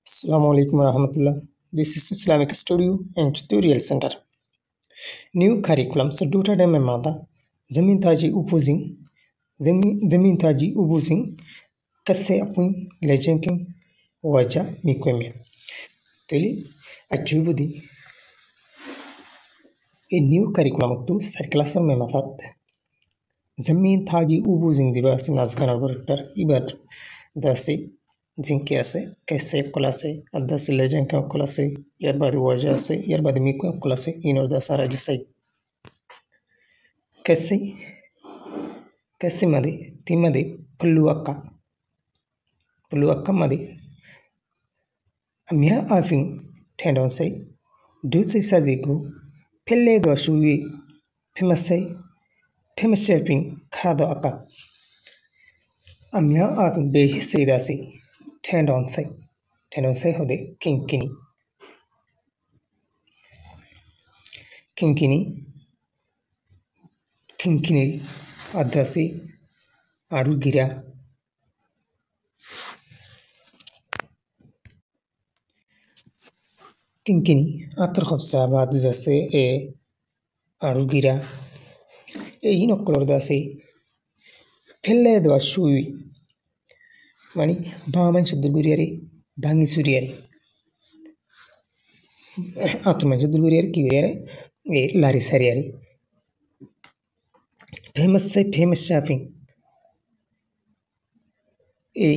Assalamu alaikum warahmatullah. This is Islamic Studio and Tutorial Center. New curriculum Saduta de Memada Zamintaji Ubuzing Kase Apun Lejenking Waja Mikweme. Teli Achubudi a new curriculum to Circular Mematat Zamintaji Ubuzing Zibas Nazgana Ibat Dasi जिनके ऐसे कैसे कुलासे अदस lesion का कुलासे यारबाद वजह से यारबाद मीको कुलासे इन और दसारा जिससे कैसे कैसे मदे तिमदे पल्लुअक्का मदे अमिया आफिंग टेंडों से दूसरी सजी को पहले दो शुवी फेमसेपिंग खादो अक्का अमिया आफिंग बेही से दासी टेंडों से होदे किंकिनी अदसी आड़ू गिरा किंकिनी आतर खफ्साबाद जैसे ए आड़ू गिरा ए इन कलर दासी पहले दो शुवी मानी बामन शुद्धगुरियारी भांगी सूरियारी आतुमन शुद्धगुरियारी की गुरियारी ए लारी सरियारी फेमस शॉपिंग ए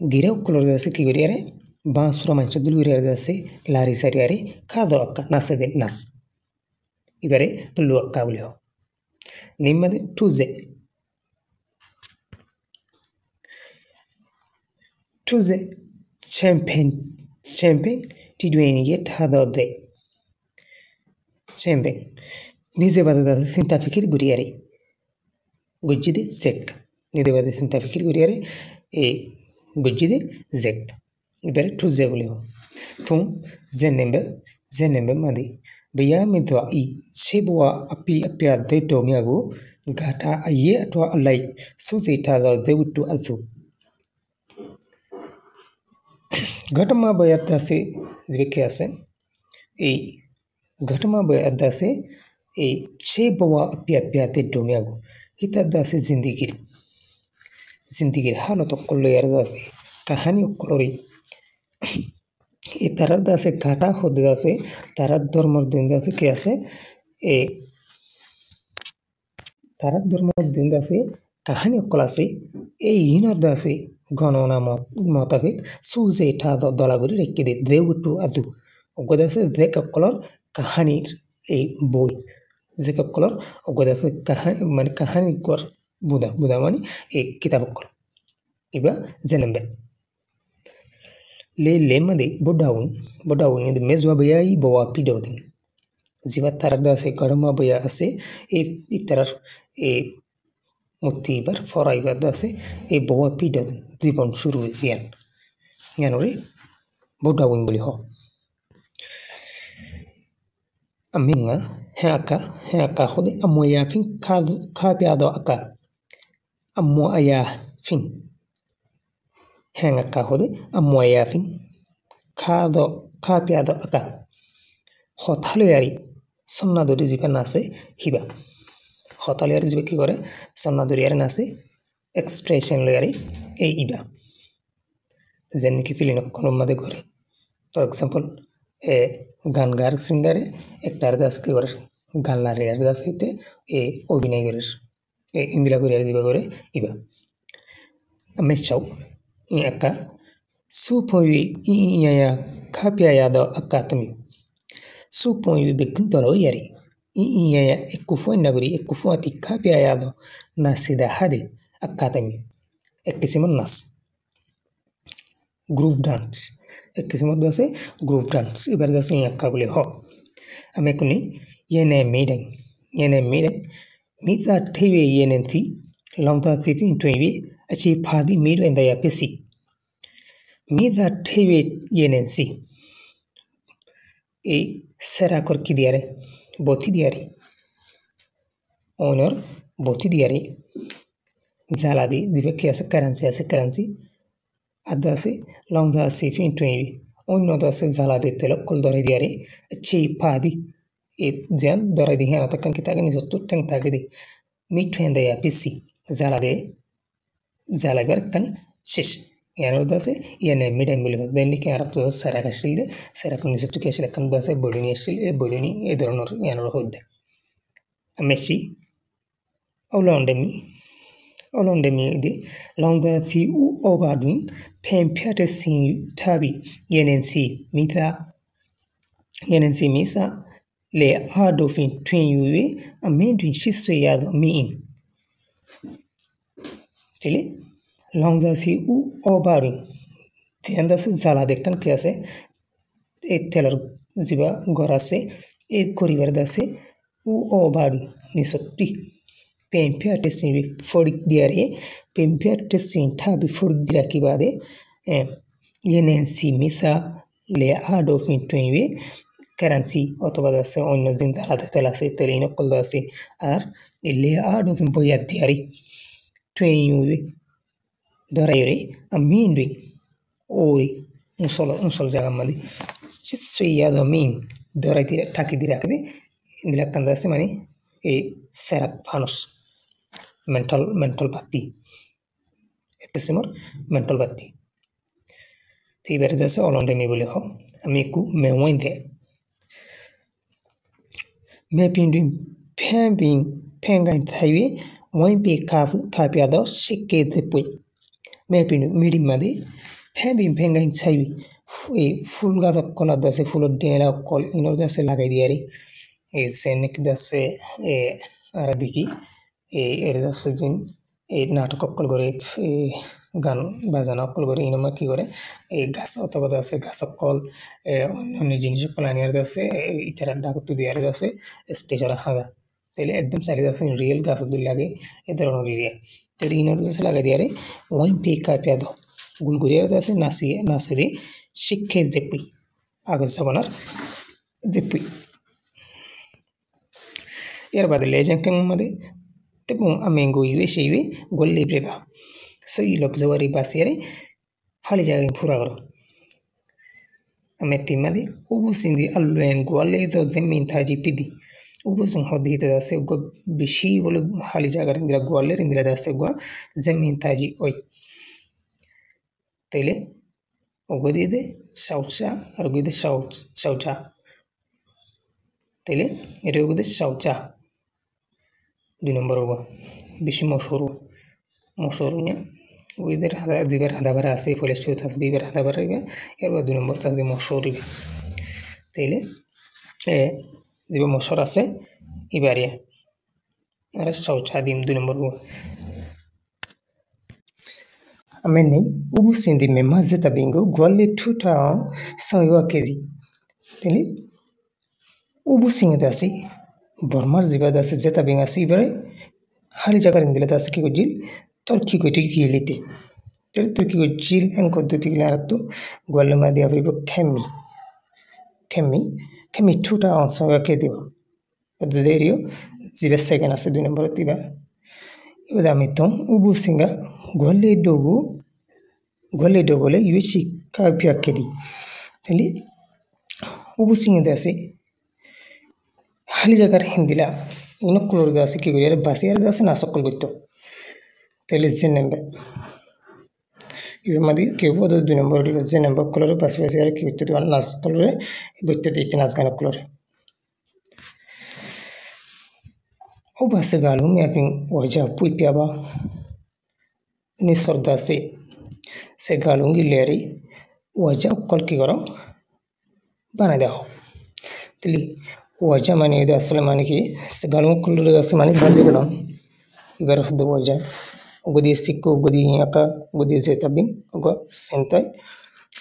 गिरा कलर दासी की गुरियारी बांसुरा मन शुद्धगुरियारी दासी लारी सरियारी खादो अक्का नासे दे नास इबारे पल्लू अक्का बोले हो निम्मदे Tuze champagne tidweni yet hado de champagne nize bada sinta fikir guriyari gujjide zek nize bada sinta fikir guriyari e gujjide zek ibere tuze bole ho tum zenembe madi biya midwa I sebwa apia de domyago gata aye atwa alai suze tada de wutu alfu घटमा बयादासे जिबेकियासे ए घटमा बयादासे ए शे बवा प्याते डोमियागो हितादासे जिंदगी हालो तो कोल्लो यारदासे कहानी कोलोरी ए तरदासे घाटा होदासे तरद धर्मर दिंदासे कियासे ए तरद धर्मर दिंदासे कहानी कोलासे ए इनरदासे गणना मोताबिक सुजे ठादो दलागुरी रेखे दे देवुटु अदु ओगदासे जेकअप कलर कहानीर ए बोई जेकअप कलर ओगदासे कहानी कर बुदा मानी ए किताब कलर इबा जेनबे ले मदे बोडाउन इद मेजवा बयाई बवा पिडोदिन जिवा तरदासे गड़मा बया असे ए इतरर ए मुत्तीबर फराइबर दासे ए बवा पिडोदिन जीवन शुरू दियान यानोरे बोडाउन बोली हो aminga he aka hode amo ya fin ka piado aka amo aya fin he aka hode amo ya fin ka piado aka hotalo yari sonna dori jipan আছে hiba hotalo yari jibe কি করে sonna dori yari আছে expression lo yari e iba যেন কি feeling কোনো মধ্যে করে for example ए গানগার সিঙ্গারে একটার দাস কি করে গাল্লারে আর দাস হইতে এ অভিনয় করে এ ইন্দিরা করে আর দিবা করে ইবা আমি চাও ই একা সুপই ইয়া খাপিয়া ইয়াদো আকা তুমি সুপই বেকুন তলো ইয়ারি ইয়া ekufu naguri ekufu ati খাপিয়া ইয়াদো নাসিদা হাদে আকা তুমি এক কিসিমন নাস ग्रुप डांस एक किस्म से ग्रुप डांस इबार दासे यक्का बोले हो हमें कुनी येने मीडंग मीता ठेवे येने थी लौंता सिफिन ट्वेवी अच्छी फादी मीड एंदा या पेसी मीता ठेवे येने सी ए सरा कर की दिया रे बोथी दिया रे ओनर बोथी दिया रे जाला दी दिवे के ऐसे currency adase longza si fin twin onno dase zala de telo kol dore diare chi padi e jan dore di hana takan kitagani zotto tang tagidi mi twende ya pisi zala berkan shish yani dase yani midem bil denni ke arab to sara kashilde sara kun zotto kashile kan dase bodini shil e bodini e doronor yani hodde ameshi awlondemi de longa si u obadun pempiate si tabi yenen si misa le adofin twin yuwe amendun shiswe ya miin tili longa si u obadun tianda se zala dekkan kiase e telar ziba gorase e koriverdase u obadun ni sotti pempiate sinwi fodik diare pempiate sin tabi fodik dira kibade yenen si misa le adofin twinwe karansi otobadase onno din dalata telase telino koldase ar le adofin boya diari twinwe dorayre amindwi ori un solo jagamali cisso yado min doratire takidirakde indila kandase mani e serak fanos mental batti episimor mental batti ti berdase olonde mi bole ho amiku me wende me pindin pengain thaiwe wimpe kapiado shikke depui me pindu midi made pengain thaiwe full gaza kola dase full dela kol inor dase lagai diari e senek dase e aradiki এরদাসে জিন এই নাটক অকল করে গান বাজানো অকল করে ইনমা কি করে এই গাছ অথবা আছে গাছ অকল অন্য জিনিস অকল আনিয়ার দাসে ইটারা ডাকতু দিয়ার দাসে স্টেজর হাগা তাহলে একদম চারি দাসে রিয়েল গাছ দুই লাগে এ ধরনের এরিয়া তাহলে ইনর দাসে লাগা দিয়ারে ওয়াইন পে কাপিয়া দাও গুলগুরিয়ার দাসে নাসিরে শিক্ষের জেপুই আগজ জগনার জেপুই এর বাদে লেজেঙ্কেং মধ্যে tepung amengo iwe sheiwe golle breba so ilok zawari basiere hali jagin furagro ametti madi ubu sindi alluen golle zo zemin taji pidi ubu sun hodi ta dase go bishi bolu hali jagar indira golle indira dase go zemin taji oi tele ogodide shaucha argide shaucha tele erogide shaucha 2 নম্বর হবো বেশি মশরুnya ওইদের দুইবার হাদাবারা আছে ফলে থাকছে দুইবার হাদাবারা হইবে এরপর 2 নম্বর থাকবে মশর হইবে তাইলে যে মশর আছে এবারে আর শৌচা দিম 2 নম্বর হবো amene ubusindi memaze tabingo gwale tuta saywa keji tele ubusinga dasi বর্মার জিবাদ আছে যেটা বিং আছে এবারে হালি জায়গার ইন্দিলে আছে কি গজিল তর্কি গটি গিলিতে তেল তর্কি গজিল এন পদ্ধতি গিলা আর তো গোয়ালে মা দিয়া হইব খেমি ঠুটা অংশ কে দিব দেরিও জিবে সেকেন্ড আছে 2 নম্বর দিবা এবার আমি তো উবু সিঙ্গা গোয়ালে ডগলে ইউসি কাপিয়া কেদি তাহলে উবু সিঙ্গা আছে hali jagar hindila ino kolor dase ki gori basiar dase na sokol gotto tele zenembe ibe madi ke bodo 2 number ri zenembe kolor basiar ki gotto do nas kolor gotto de nas gana kolor o base galu mi apin oja pui piaba ni sorda se galungi leri oja kol ki goro bana daho tili wajah mani itu asal mani ki segalung kulur itu asal mani basi kelam ibarat do wajah godi sikko godi aka godi zetabin go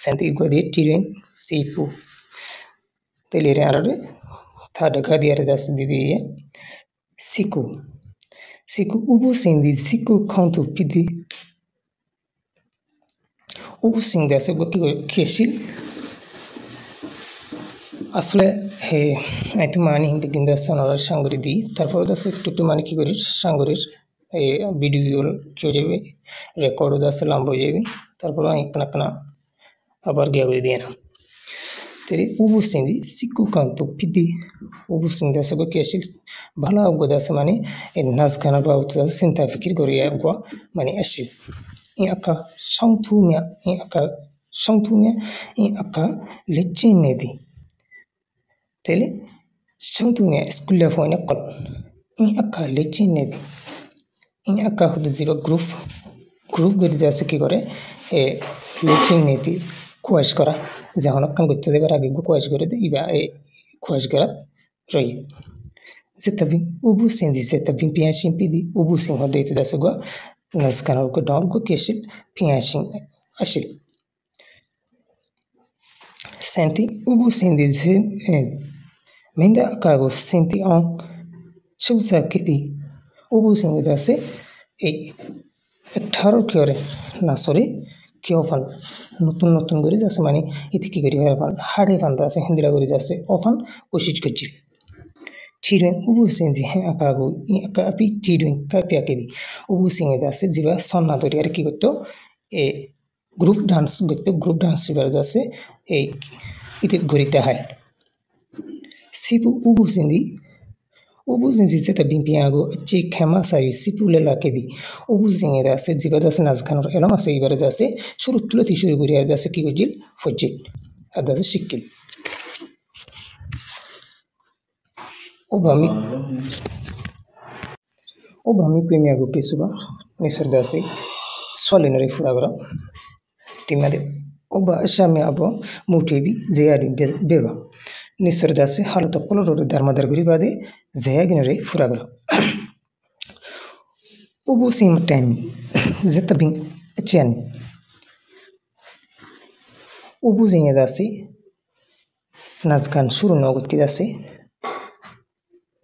sentai godi tiren sipu telire arare thada gadi are das didi siku ubu sindi siku kantu pidi ubu sindi ase go ki keshil আসলে আইতো মানি হিন্দি গিন্দা সোনার সাঙ্গুরি দি তারপর দা একটু মানি কি করি সাঙ্গুরির video কেউ যাবে record দাসে লাম্ব যাবে তারপর একনা আবার গিয়া করে দিয়ে না তেরে ubu sindi siku kanto pidi ubu sinda sego keshi bala goda se mani nas kana ba utsa sinta fikir goriya gwa mani ashi in aka shangtunya in aka lechinne di tele shangtunya skulla fone kol in aka lechinne di in aka hudu ziba group gori jase ki করে lechinne di quash করা যখন কান করতে দেবার আগে quash করে ইবা quash করা রই zetabin ubu sendi zetabin pianshin pidi ubu sin hodete da sugwa nas kanal ko dor ko keshil pianshin ashil senti ubu sendi menda kago senti on chousa kidi ubu sendi da se 18 করে না sorry কেউ fun নতুন করে যাচ্ছে মানে ইতি কি করি ফান হাড়ে ফান আছে হিন্দিরা করে যাচ্ছে অফান কোশিশ করছি ঠিরুন উবু সিংজি হ্যাঁ আকাগো আকা আপি ঠিরুন কাপিয়া কেদি উবু সিংয়ে যাচ্ছে জিবা সন্না ধরে আর কি করতো গ্রুপ ডান্স করতো গ্রুপ ডান্স এবার যাচ্ছে এই ইতি ঘুরিতে হয় Sipu ubu sinzi zeta bimpiago che khema sayi sipule lakedi ubu singe da se jiba da se nazganor elama se ibare da se shuru tulati shuru guri ar da se ki gojil fojil ada se shikil obami kwemiago pesuba nisar da se solinare furagora timade oba shame abo mutebi zeyadi beba nisar da se halata kolorore darmadar guri bade zeyaginare furagora ubu sim time zetabin achian ubu zinge dasi nazgan shuru nogoti dasi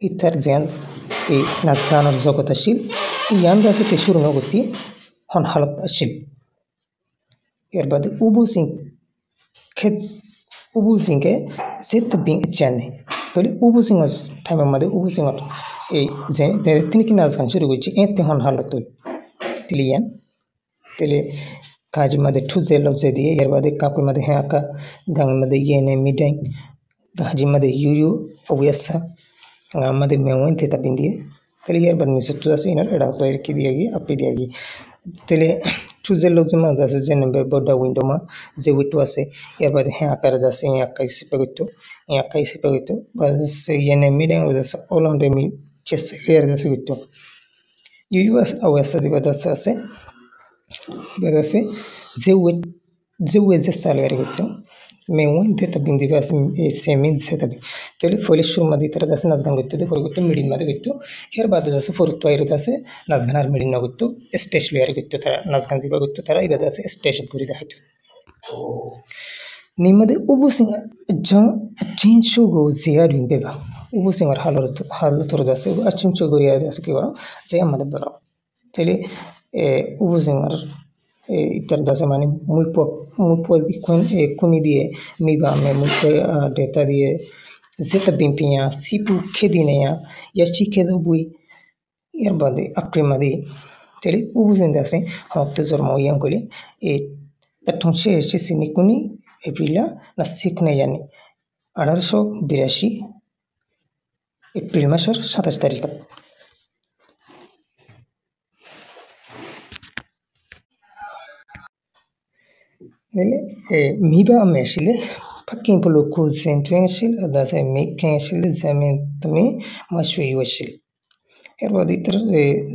itar zen e nazgan or jogot ashil yan dasi te shuru nogoti hon halat ashil এর বাদে উবু সিংকে zetabin achian তলে উবু সিং টাইমের মধ্যে উবু সিং এই যে তিনি কি নাচ গান শুরু করছি এতে হন হালত তিলিয়ান তেলে কাজি মধ্যে ঠুজে লজে দিয়ে এর বাদে কাপের মধ্যে হ্যাঁ আঁকা গাঙের মধ্যে ইয়েনে মিটাই গাজি মধ্যে ইউ অবয়াসা গাঙের মধ্যে মেওয়েন তেতা পিন দিয়ে তেলে এর বাদ মিশে তো আছে ইনার এটা তো এর কি দিয়ে গিয়ে আপি দিয়ে গিয়ে তেলে ঠুজে লজে মধ্যে আছে যে নেবে বড় উইন্ডো মা যে উইটো আছে এর বাদে হ্যাঁ আকার আছে আঁকা হিসেবে করতো আঁকা হিসেবে করতো বাদ ইয়েনে মিটাই ওদের অল অন মি চেস এর আছে করতো ইউএস অবয়াসা যে বাদ আছে بدأسي زود السالة رجعته মেওয়েন তেতা বিন্দি বাস সেমিন সেতাবি তলে ফলে শুরু মাদি তারা দাসে নাচ গান করতে করে করতে মিডিন মাদি করতে এর বাদে দাসে ফরুত আইরে দাসে নাচ গান আর মিডিন না করতে স্টেজ লয়ার করতে তারা নাচ গান জিবা করতে তারা এবার দাসে স্টেজ ঘুরে দেখাইতো নিমদে উবু সিং জ চেঞ্জ শো গো জিয়ার বেবা উবু সিং আর হালত দাসে আচিম শো গরিয়া দাসে কি বড় যে আমাদের বড় তলে ubu siং আর ইত্যাদি দাসে মানে মুই kuni দিয়ে miba me multe data দিয়ে zeta bimpinha sipu khedineya yachi khedubui এর বাদে আপ্রিমাদি তেলি ubu siং দাসে হতে জন্ম ইয়াং কইলে তাঠং সে সিনিকুনি এপ্রিলা না সিকুনে জানি 1882 এপ্রিল মাসের 27 তারিখত miba ameshile pakin polo ko sentwenshil adase mekkenshil zamentme mashuyoshil erbadi itar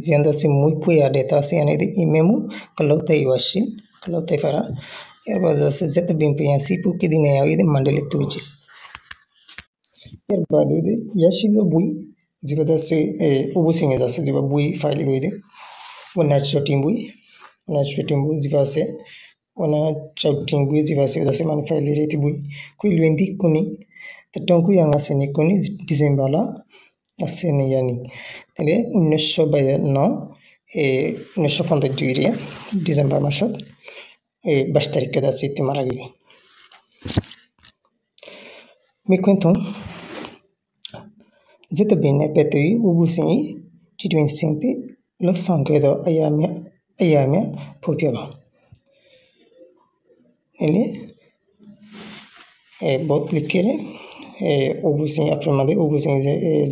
zianda se muy puya data se anedi imemu kalota yoshil kalota fara erbadi se zet bimpiya sipu kidine yide mandele tuji erbadi de yashilo bui zibada se ubu singe dase ziba bui file goide wona chotim bui ziba se wana chauting bui ziba se dase man file reti bui kuilwendi kuni tatonku yang aseni kuni December aseni yani tele 1952 December মাসত 22 তারিখে দাসে মারা গেল me contam zeta bene petei ubu singi tidwen sente lo sankedo ayamya phopyaba ele both likere ubusin apremade ubusin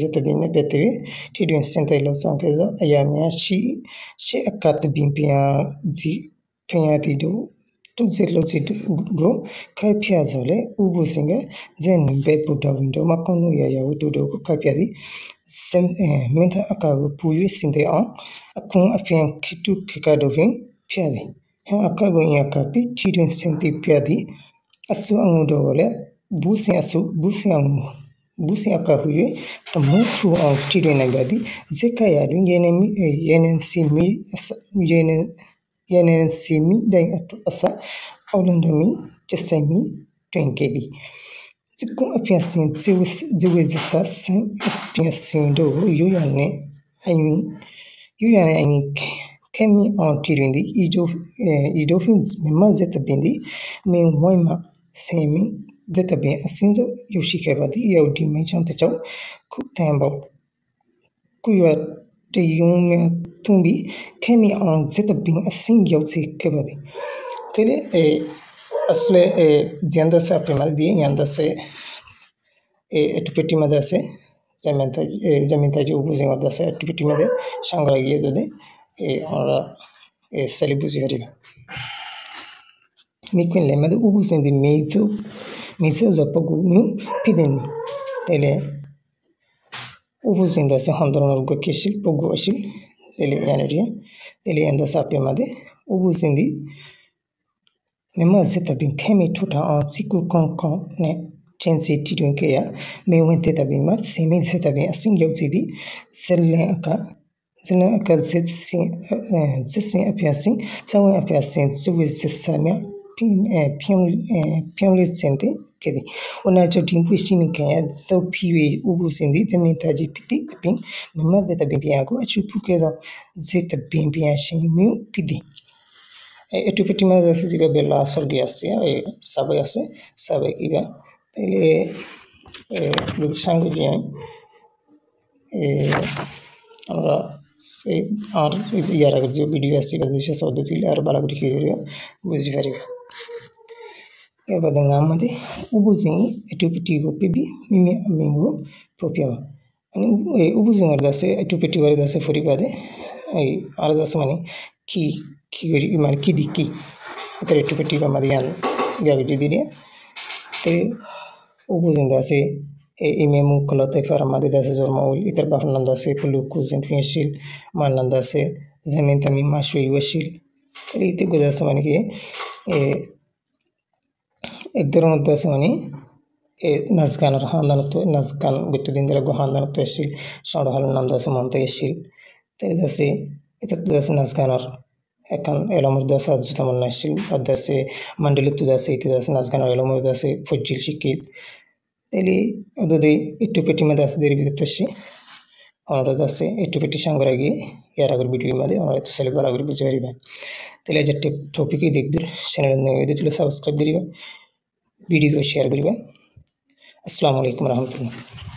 zetabine beteve tidin sentelo sankedo ayamya shi akat bimpia di tanyati do tumselo go kaipya zole ubusinga zen be buddha window makono ya wudo ko kaipya di menta akago puyu sinte on akun apian kitu kikadovin pyadi akago yakapi tidin sente pyadi asu angudo wole busin akahuye tamutu on tidin nagadi zekaya dun yenen simi dai asa awlandomi chesami twenkedi Tiku apiasin ziwezisa sen apiasin do yuyane ani kemi on tirindi idofins mema zeta bindi men waima semi zeta bin asinzo yoshikebadi yaudi mention techaw ku tembo kuya te yume tumbi kemi on zeta bin asin yauti kebadi tele asle janda sa primal di yanda se etupeti made ase zaminta jo ubuzin orda se etupeti made shangara giye dode ora celibusi hariba mikwen le made ubuzin di meito zopagu nu piden tele ubuzin da se handronor go keshil pogu ashil tele yanaria tele yanda sa primade ubuzin di Mema zeta bin kemi tuta on siku kon ne chensi tidun keya me wente tabi ma semi zeta bin asin yauti bi zelen aka zetsin apiasin sawen apiasin siwe zesamia pion le sente kedi ona chotin kwishini kaya so piwe ubu sindi temin taji piti apin mema zeta bin piago achu pukedo zeta bin piashin mu pidi etupeti maze ziga bella sorgiasia sabai ase sabai iba tele sangu jian আমরা আর ইয়ার আগে যে video আসছে দেশে Saudi দিলে আর বালা করে কিরে বুঝি পারিবে এবার দেখা আমাদের উবুজিং এটুপিটি পিবি মিমি মিঙ্গো প্রপিয়াবা মানে উবুজিং আর দাসে এটুপিটি বারে দাসে ফরিবাদে এই আর দাসে মানে কি kiri iman kidiki tere tupeti ba marian gaviti dire te ubuzinda se imemu kolote fara madida se zorma ul itar bahnanda se pulu kuzin finshil mananda se zamin tami mashu washil riti goda samani ke ekdaron da samani nazgan handan to nazgan gutudindra go handan to shil shara halnanda se monte shil te dase itat das nazganar ekan elomur dasa zutamon nashil adase mandali tudase itidase nazganar elomur dase fujil shikil eli odode itupeti madas deribitoshi onora dase itupeti sangoragi yaragur video made onora to sele baragur bujariba tele jette topic e dekdur channel ne editule subscribe diriba video share kariba assalamu alaikum warahmatullahi